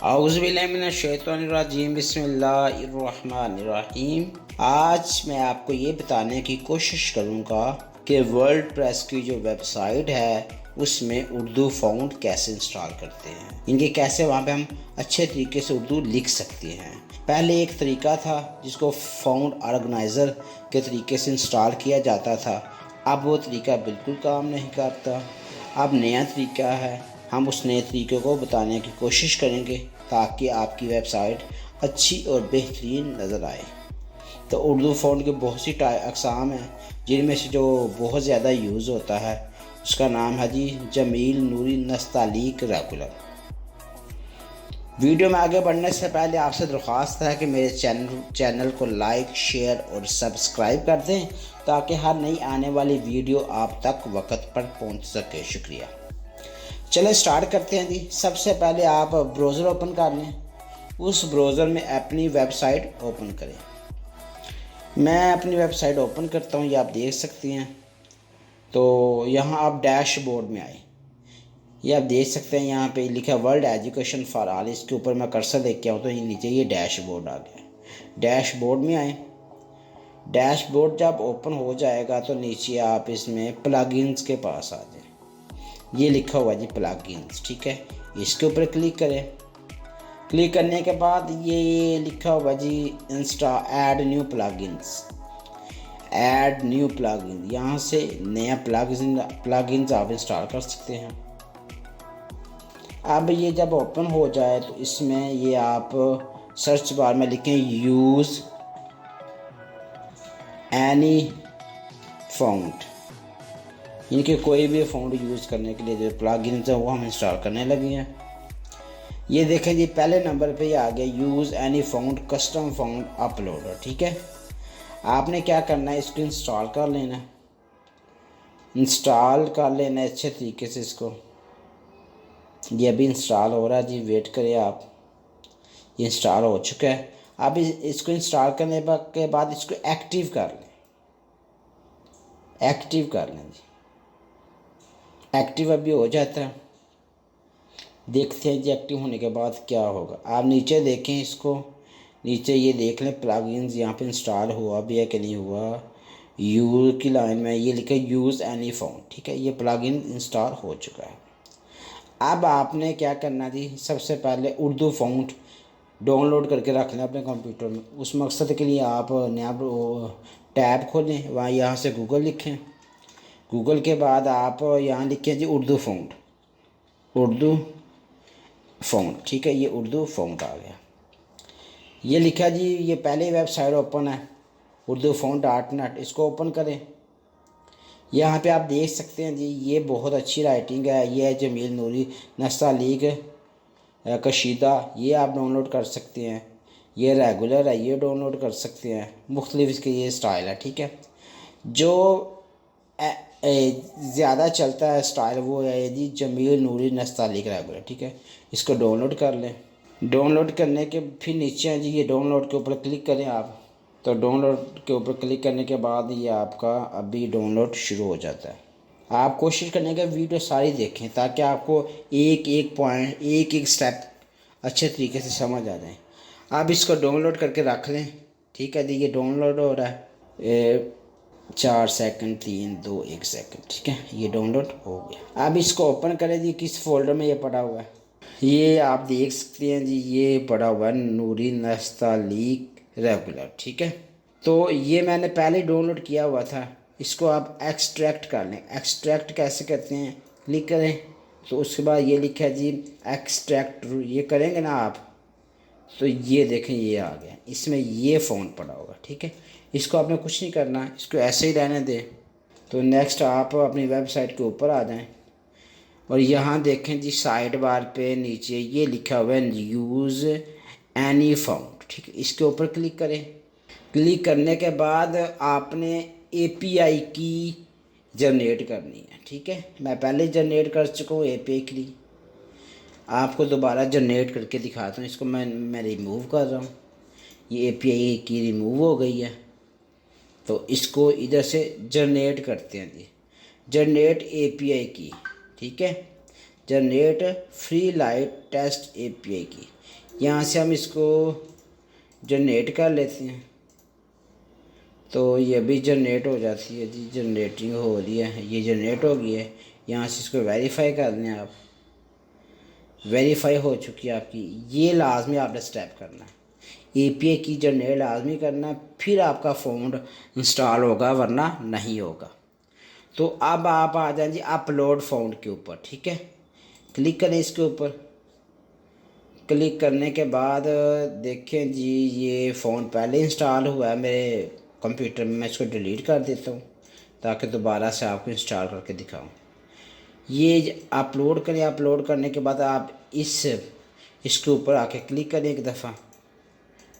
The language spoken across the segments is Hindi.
औज़ुबिल्लाहिमिनश्शैतानिर्रजीम बिस्मिल्लाहिर्रहमानिर्रहीम। आज मैं आपको ये बताने की कोशिश करूँगा कि वर्ल्ड प्रेस की जो वेबसाइट है उसमें उर्दू फ़ॉन्ट कैसे इंस्टॉल करते हैं, इनके कैसे वहाँ पे हम अच्छे तरीके से उर्दू लिख सकते हैं। पहले एक तरीका था जिसको फ़ॉन्ट ऑर्गेनाइज़र के तरीके से इंस्टॉल किया जाता था, अब वो तरीका बिल्कुल काम नहीं करता। अब नया तरीका है, हम उस नए तरीके को बताने की कोशिश करेंगे ताकि आपकी वेबसाइट अच्छी और बेहतरीन नज़र आए। तो उर्दू फ़ॉन्ट के बहुत सी अक़साम हैं, जिनमें से जो बहुत ज़्यादा यूज़ होता है उसका नाम है जी जमील नूरी नस्तालीक रेगुलर। वीडियो में आगे बढ़ने से पहले आपसे दरख्वास्त है कि मेरे चैनल को लाइक, शेयर और सब्सक्राइब कर दें ताकि हर नई आने वाली वीडियो आप तक वक्त पर पहुंच सके। शुक्रिया। चलें स्टार्ट करते हैं जी। सबसे पहले आप ब्राउज़र ओपन कर लें, उस ब्राउज़र में अपनी वेबसाइट ओपन करें। मैं अपनी वेबसाइट ओपन करता हूँ, ये आप देख सकते हैं। तो यहाँ आप डैशबोर्ड में आए, ये आप देख सकते हैं यहाँ पे लिखा है वर्ल्ड एजुकेशन फॉर ऑल। इसके ऊपर मैं कर्सर लेके आऊँ तो ये नीचे ये डैशबोर्ड आ गया। डैशबोर्ड में आए, डैशबोर्ड जब ओपन हो जाएगा तो नीचे आप इसमें प्लगइन्स के पास आ जाए, ये लिखा हुआ जी प्लगइन्स, ठीक है। इसके ऊपर क्लिक करें। क्लिक करने के बाद ये लिखा हुआ जी insta add new plugins, add new plugin, यहाँ से नया प्लगइन्स आप इंस्टॉल कर सकते हैं। अब ये जब ओपन हो जाए तो इसमें ये आप सर्च बार में लिखें यूज़ एनी फ़ॉन्ट, इनके कोई भी फ़ॉन्ट यूज़ करने के लिए जो प्लगइन्स है वो हम इंस्टॉल करने लगे हैं। ये देखें जी पहले नंबर पे ये आ गया use any font custom font uploader, ठीक है। आपने क्या करना है, इसको इंस्टॉल कर लेना है, इंस्टॉल कर लेना है अच्छे तरीके से इसको। ये अभी इंस्टॉल हो रहा है जी, वेट करिए आप। ये इंस्टॉल हो चुका है। अब इसको इंस्टॉल करने के बाद इसको एक्टिव कर लें, एक्टिव कर लें जी। एक्टिव अभी हो जाता है, देखते हैं जी एक्टिव होने के बाद क्या होगा। आप नीचे देखें, इसको नीचे ये देख लें प्लगइन्स यहाँ पे इंस्टॉल हुआ भी है कि नहीं हुआ। यू की लाइन में ये लिखा है यूज़ एनी फ़ॉन्ट, ठीक है। ये प्लगइन इंस्टॉल हो चुका है। अब आपने क्या करना जी, सबसे पहले उर्दू फ़ॉन्ट डाउनलोड करके रख लें अपने कंप्यूटर में। उस मकसद के लिए आप नया टैब खोलें, वहाँ यहाँ से गूगल लिखें। गूगल के बाद आप यहाँ लिखें जी उर्दू फ़ॉन्ट, उर्दू फ़ॉन्ट, ठीक है। ये उर्दू फ़ॉन्ट आ गया, ये लिखा जी। ये पहले वेबसाइट ओपन है urduphont.net, इसको ओपन करें। यहाँ पे आप देख सकते हैं जी ये बहुत अच्छी राइटिंग है, ये है जमील नूरी नस्तालीक कशीदा, ये आप डाउनलोड कर सकते हैं। ये रेगुलर है, ये डाउनलोड कर सकते हैं। मुख्तलिफ इसके ये स्टाइल है, ठीक है। जो ज़्यादा चलता है स्टाइल वो है जी जमील नूरी नस्तालीक रेगुलर, ठीक है। इसको डाउनलोड कर लें। डाउनलोड करने के फिर नीचे हैं जी, ये डाउनलोड के ऊपर क्लिक करें आप। तो डाउनलोड के ऊपर क्लिक करने के बाद ये आपका अभी डाउनलोड शुरू हो जाता है। आप कोशिश करने का वीडियो सारी देखें ताकि आपको एक एक पॉइंट, एक एक स्टेप अच्छे तरीके से समझ आ जाए। आप इसको डाउनलोड करके रख लें, ठीक है जी। ये डाउनलोड हो रहा है, 4 सेकंड, 3 2 1 सेकंड, ठीक है। ये डाउनलोड हो गया। अब इसको ओपन करें जी, किस फोल्डर में ये पड़ा हुआ है ये आप देख सकते हैं जी, ये पड़ा हुआ है नूरी नस्तालीक रेगुलर, ठीक है। तो ये मैंने पहले डाउनलोड किया हुआ था, इसको आप एक्सट्रैक्ट कर लें। एक्सट्रैक्ट कैसे करते हैं, क्लिक करें तो उसके बाद ये लिखा है जी एक्सट्रैक्ट, ये करेंगे ना आप तो ये देखें ये आ गया, इसमें ये फ़ॉन्ट पड़ा होगा, ठीक है। इसको आपने कुछ नहीं करना, इसको ऐसे ही रहने दें। तो नेक्स्ट आप अपनी वेबसाइट के ऊपर आ जाएं और यहाँ देखें जी साइड बार पे नीचे ये लिखा हुआ है यूज़ एनी फ़ॉन्ट, ठीक है। इसके ऊपर क्लिक करें। क्लिक करने के बाद आपने एपीआई की जनरेट करनी है, ठीक है। मैं पहले जनरेट कर चुका हूँ एपीआई की, आपको दोबारा जनरेट करके दिखाता हूँ। इसको मैं रिमूव कर रहा हूँ, ये एपीआई की रिमूव हो गई है। तो इसको इधर से जनरेट करते हैं जी, जनरेट एपीआई की, ठीक है। Generate free light test API की। यहाँ से हम इसको जनरेट कर लेते हैं, तो ये भी जनरेट हो जाती है जी, जनरेटिंग हो रही है, ये जनरेट हो गई है। यहाँ से इसको वेरीफाई कर लें आप, वेरीफाई हो चुकी है आपकी। ये लाजमी आपने स्टेप करना है, API की जनरेट लाजमी करना है, फिर आपका फ़ोन इंस्टॉल होगा, वरना नहीं होगा। तो अब आप आ जाएं जी अपलोड फ़ोन के ऊपर, ठीक है। क्लिक करें इसके ऊपर। क्लिक करने के बाद देखें जी ये फ़ोन पहले इंस्टॉल हुआ है मेरे कंप्यूटर में, मैं इसको डिलीट कर देता हूँ ताकि दोबारा से आपको इंस्टॉल करके दिखाऊँ। ये अपलोड करें, अपलोड करने के बाद आप इसके ऊपर आके क्लिक करें एक दफ़ा,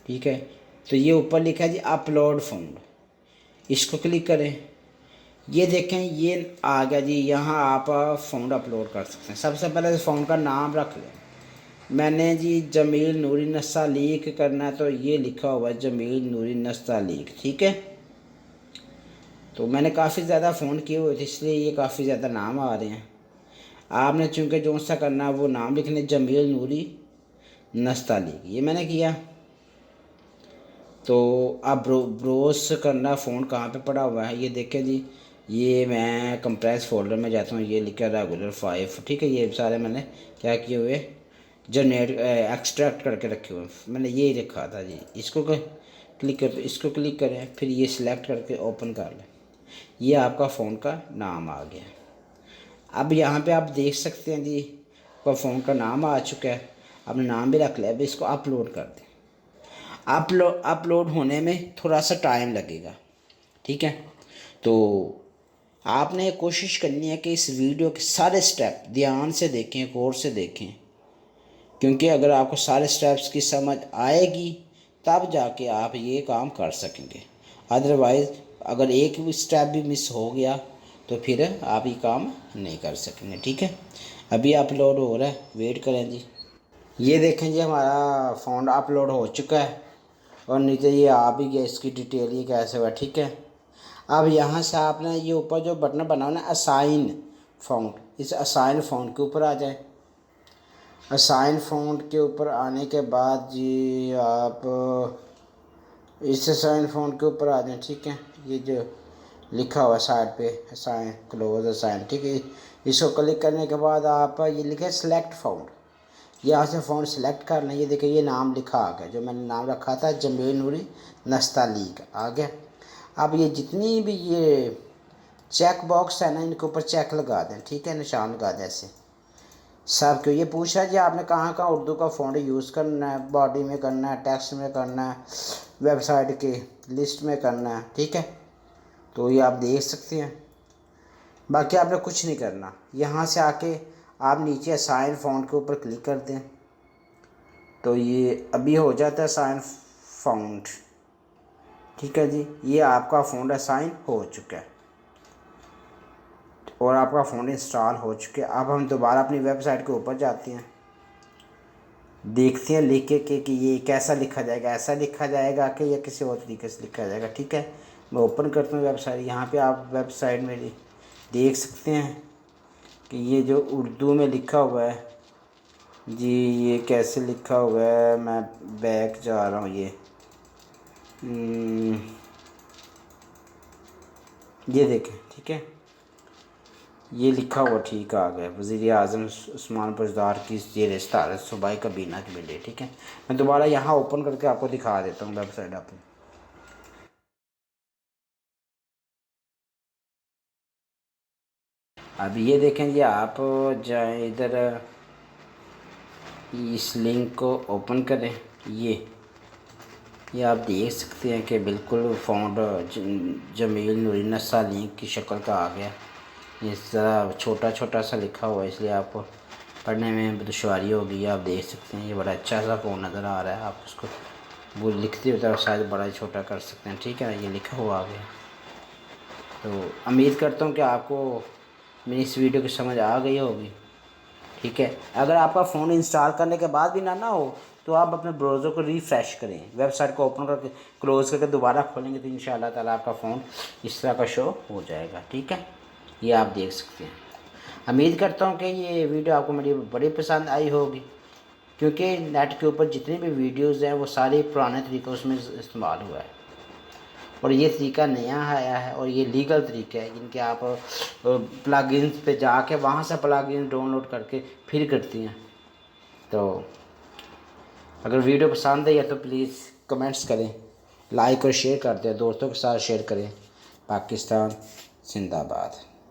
ठीक है। तो ये ऊपर लिखा है जी अपलोड फ़ोन, इसको क्लिक करें। ये देखें ये आ गया जी, यहाँ आप फ़ोन अपलोड कर सकते हैं। सबसे पहले फ़ोन का नाम रख लें। मैंने जी जमील नूरी नस्तालीक करना है, तो ये लिखा हुआ है जमील नूरी नस्तालीक, ठीक है। तो मैंने काफ़ी ज़्यादा फ़ोन किए हुए थे, इसलिए ये काफ़ी ज़्यादा नाम आ रहे हैं। आपने चूँकि जो सा करना है वो नाम लिखने, जमील नूरी नस्तालीक, ये मैंने किया। तो अब ब्रोस करना फ़ोन कहाँ पे पड़ा हुआ है, ये देखें जी। ये मैं कंप्रेस फोल्डर में जाता हूँ, ये लिखा रेगुलर 5, ठीक है। ये सारे मैंने क्या किए हुए, जनरेट एक्सट्रैक्ट करके रखे हुए, मैंने ये रखा था जी। इसको क्लिक कर, इसको क्लिक करें, फिर ये सिलेक्ट करके ओपन कर लें। ये आपका फ़ोन का नाम आ गया। अब यहाँ पे आप देख सकते हैं जी आपका फ़ोन का नाम आ चुका है। आपने नाम भी रख लिया, अब इसको अपलोड कर दें। अपलोड होने में थोड़ा सा टाइम लगेगा, ठीक है। तो आपने कोशिश करनी है कि इस वीडियो के सारे स्टेप ध्यान से देखें, गौर से देखें, क्योंकि अगर आपको सारे स्टेप्स की समझ आएगी तब जाके आप ये काम कर सकेंगे। अदरवाइज़ अगर एक भी स्टेप भी मिस हो गया तो फिर आप ये काम नहीं कर सकेंगे, ठीक है। अभी अपलोड हो रहा है, वेट करें जी। ये देखें जी हमारा फ़ोन अपलोड हो चुका है और नीचे ये आ भी गया, इसकी डिटेल ये कैसे हुआ, ठीक है। अब यहाँ से आपने ये ऊपर जो बटन बना हुआ ना असाइन फ़ॉन्ट, इस असाइन फ़ॉन्ट के ऊपर आ जाए। असाइन फ़ॉन्ट के ऊपर आने के बाद जी आप इस असाइन फ़ॉन्ट के ऊपर आ जाएं, ठीक है। ये जो लिखा हुआ साइड पे असाइन, क्लोज असाइन, ठीक है। इसको क्लिक करने के बाद आप ये लिखे सेलेक्ट फ़ॉन्ट, यहाँ से फ़ॉन्ट सेलेक्ट कर लें। ये देखिए ये नाम लिखा आ गया, जो मैंने नाम रखा था जमील नूरी नस्तालीक आ गया। अब ये जितनी भी ये चेक बॉक्स है ना, इनके ऊपर चेक लगा दें, ठीक है, निशान लगा दें ऐसे सब। क्यों ये पूछा है जी आपने कहाँ कहाँ उर्दू का फ़ॉन्ट यूज़ करना है, बॉडी में करना है, टेक्स्ट में करना है, वेबसाइट के लिस्ट में करना है, ठीक है। तो ये आप देख सकते हैं। बाकी आपने कुछ नहीं करना, यहाँ से आके आप नीचे असाइन फ़ॉन्ट के ऊपर क्लिक कर दें, तो ये अभी हो जाता है असाइन फ़ॉन्ट, ठीक है जी। ये आपका फ़ॉन्ट असाइन हो चुका है और आपका फ़ोन इंस्टॉल हो चुके। अब हम दोबारा अपनी वेबसाइट के ऊपर जाते हैं, देखते हैं लिख के कि ये कैसा लिखा जाएगा, ऐसा लिखा जाएगा कि या किसी और तरीके से लिखा जाएगा, ठीक है। मैं ओपन करता हूँ वेबसाइट। यहाँ पे आप वेबसाइट में देख सकते हैं कि ये जो उर्दू में लिखा हुआ है जी, ये कैसे लिखा हुआ है। मैं बैक जा रहा हूँ, ये देखें, ठीक है। ये लिखा हुआ ठीक आ गया, वज़ीर आज़म उस्मान बुज़दार की ज़ेर सदारत सूबाई काबीना की मिले, ठीक है। मैं दोबारा यहाँ ओपन करके आपको दिखा देता हूँ वेबसाइट अपनी। अब ये देखें जी, आप जाए इधर इस लिंक को ओपन करें। ये आप देख सकते हैं कि बिल्कुल फ़ॉन्ट जमील नूरी नस्तालीक की शक्ल का आ गया। ये ज़रा छोटा छोटा सा लिखा हुआ है, इसलिए आपको पढ़ने में दुश्वारी होगी। आप देख सकते हैं ये बड़ा अच्छा सा फ़ोन नज़र आ रहा है। आप उसको वो लिखते हुए तो शायद बड़ा छोटा कर सकते हैं, ठीक है। ये लिखा हुआ आ गया। तो उम्मीद करता हूँ कि आपको मेरी इस वीडियो की समझ आ गई होगी, ठीक है। अगर आपका फ़ोन इंस्टॉल करने के बाद भी ना हो तो आप अपने ब्राउज़र को रिफ़्रेश करें, वेबसाइट को ओपन करके क्लोज़ करके दोबारा खोलेंगे तो इंशाअल्लाह ताला आपका फ़ोन इस तरह का शो हो जाएगा, ठीक है। ये आप देख सकते हैं। उम्मीद करता हूँ कि ये वीडियो आपको मेरी बड़ी पसंद आई होगी, क्योंकि नेट के ऊपर जितनी भी वीडियोज़ हैं वो सारे पुराने तरीक़ों उसमें इस्तेमाल हुआ है और ये तरीका नया आया है और ये लीगल तरीका है, जिनके आप प्लगइन्स पे जाके वहाँ से प्लगइन डाउनलोड करके फिर करती हैं। तो अगर वीडियो पसंद आई है तो प्लीज़ कमेंट्स करें, लाइक और शेयर कर दें, दोस्तों के साथ शेयर करें। पाकिस्तान जिंदाबाद।